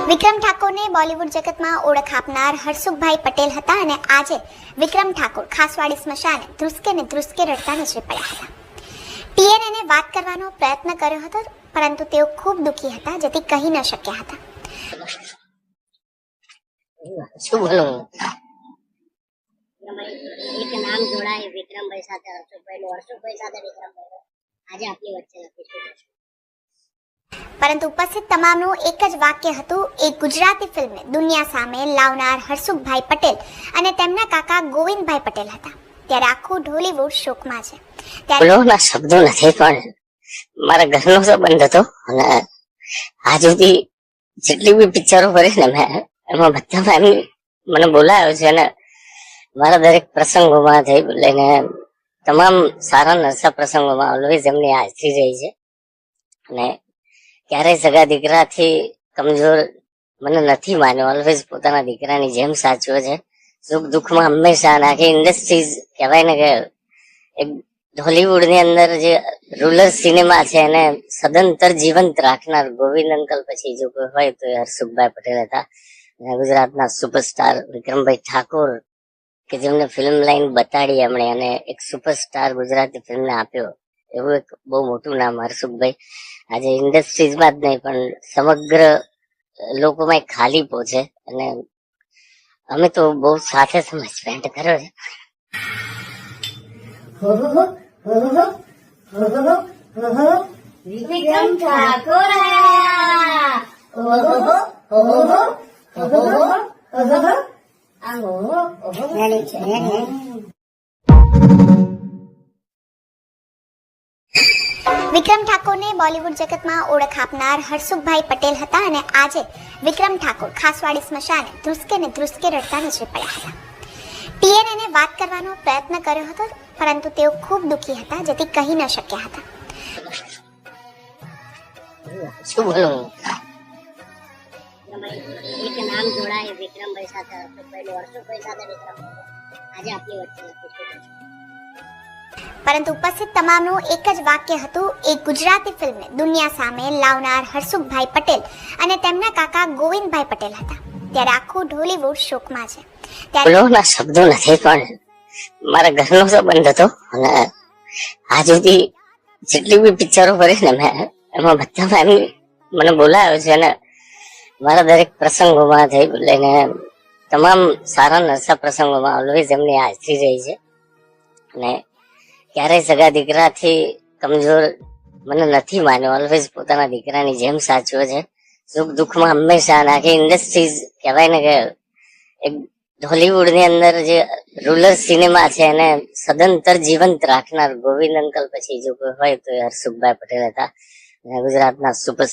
વિક્રમ ઠાકોરને બોલિવૂડ જગતમાં ઓળખ આપનાર હરસુખભાઈ પટેલ હતા અને આજે વિક્રમ ઠાકોર ખાસવાડી સ્મશાને ધ્રુસકે રડતા નજરે પડ્યા હતા. ટીએનએને વાત કરવાનો પ્રયત્ન કર્યો હતો, પરંતુ તેઓ ખૂબ દુઃખી હતા, જેથી કહી ન શક્યા હતા. શું બોલું? એક નામ જોડાય વિક્રમભાઈ સાથે હર્ષુખભાઈ સાથે વિક્રમભાઈ આજે આપની વચ્ચે નથી. પરંતુ ઉપસ્થિત તમામનું એક જ વાક્ય હતું, એક ગુજરાતી ફિલ્મને દુનિયા સામે લાવનાર હરસુખભાઈ પટેલ અને તેમના કાકા ગોવિંદભાઈ પટેલ હતા. ત્યારે આખું ઢોલીવુડ શોકમાં છે. બોલવાના શબ્દો નથી, પણ મારા ઘરનો સંબંધ હતો અને આજ સુધી જેટલી બી પિક્ચરો કરી ને મેં એમાં બધામાં એમ મને બોલાયો છે અને મારા દરેક પ્રસંગોમાં થઈ લઈને તમામ સારા નરસા પ્રસંગોમાં ઓલવેઝ એમની હાજરી રહી છે. અને ક્યારેય સગા દીકરાથી કમજોર મને નથી માન્યો. ઓલવેઝ પોતાના દીકરાની જેમ સાચવે છે. સુખ દુઃખમાં હંમેશા. આખી ઇન્ડસ્ટ્રીઝ કહેવાય ને કે એક હોલીવુડ ની અંદર જે રૂરલ સિનેમા છે એને સદંતર જીવંત રાખનાર ગોવિંદ અંકલ પછી જો કોઈ હોય તો હરસુખભાઈ પટેલ હતા. અને ગુજરાતના સુપરસ્ટાર વિક્રમભાઈ ઠાકોર કે જેમને ફિલ્મ લાઈન બતાડી એમણે અને એક સુપરસ્ટાર ગુજરાતી ફિલ્મને આપ્યો, એવું એક બહુ મોટું નામ હરસુખભાઈ આજે ઇન્ડસ્ટ્રીઝમાં જ નહીં પણ સમગ્ર લોકોમાં એક ખાલી પહોંચે. અને અમે તો બહુ સાથે સમય સ્પેન્ડ કર્યો છે. વિક્રમ ઠાકોર વિક્રમ ઠાકોરને બોલિવૂડ જગતમાં ઓળખ આપનાર હરસુખભાઈ પટેલ હતા અને આજે વિક્રમ ઠાકોર ખાસવાડી સ્મશાને ધ્રુસકે રડતા નજરે પડ્યા હતા. ટીએનએને વાત કરવાનો પ્રયત્ન કર્યો હતો, પરંતુ તેઓ ખૂબ દુઃખી હતા, જેથી કહી ન શક્યા હતા. શું બોલું? એક નામ જોડાય વિક્રમભાઈ સાથે હર્ષુખભાઈ સાથે વિક્રમભાઈ આજે આપની વચ્ચે નથી. પરંતુ ઉપસ્થિત તમામનું એક જ વાક્ય હતું, એક ગુજરાતી ફિલ્મને દુનિયા સામે લાવનાર હરસુખભાઈ પટેલ અને તેમના કાકા ગોવિંદભાઈ પટેલ હતા. ત્યારે આખું ઢોલીવુડ શોકમાં છે. બોલવાના શબ્દો નથી, પણ મારા ઘરનો સંબંધ હતો અને આજ સુધી જેટલી બી પિક્ચરો કરી ને મેં એમાં બધામાં એમ મને બોલાયો છે અને મારા દરેક પ્રસંગોમાં થઈ લઈને તમામ સારા નરસા પ્રસંગોમાં ઓલવેઝ એમની હાજરી રહી છે. અને ક્યારેય સગા દીકરાથી કમજોર મને નથી માન્યો. ઓલવેઝ પોતાના દીકરાની જેમ સાચવે છે. સુખ દુઃખમાં હંમેશા. આખી ઇન્ડસ્ટ્રીઝ કહેવાય ને કે એક હોલીવુડ ની અંદર જે રૂરલ સિનેમા છે એને સદંતર જીવંત રાખનાર ગોવિંદ અંકલ પછી જો કોઈ હોય તો હરસુખભાઈ પટેલ હતા. અને ગુજરાતના સુપર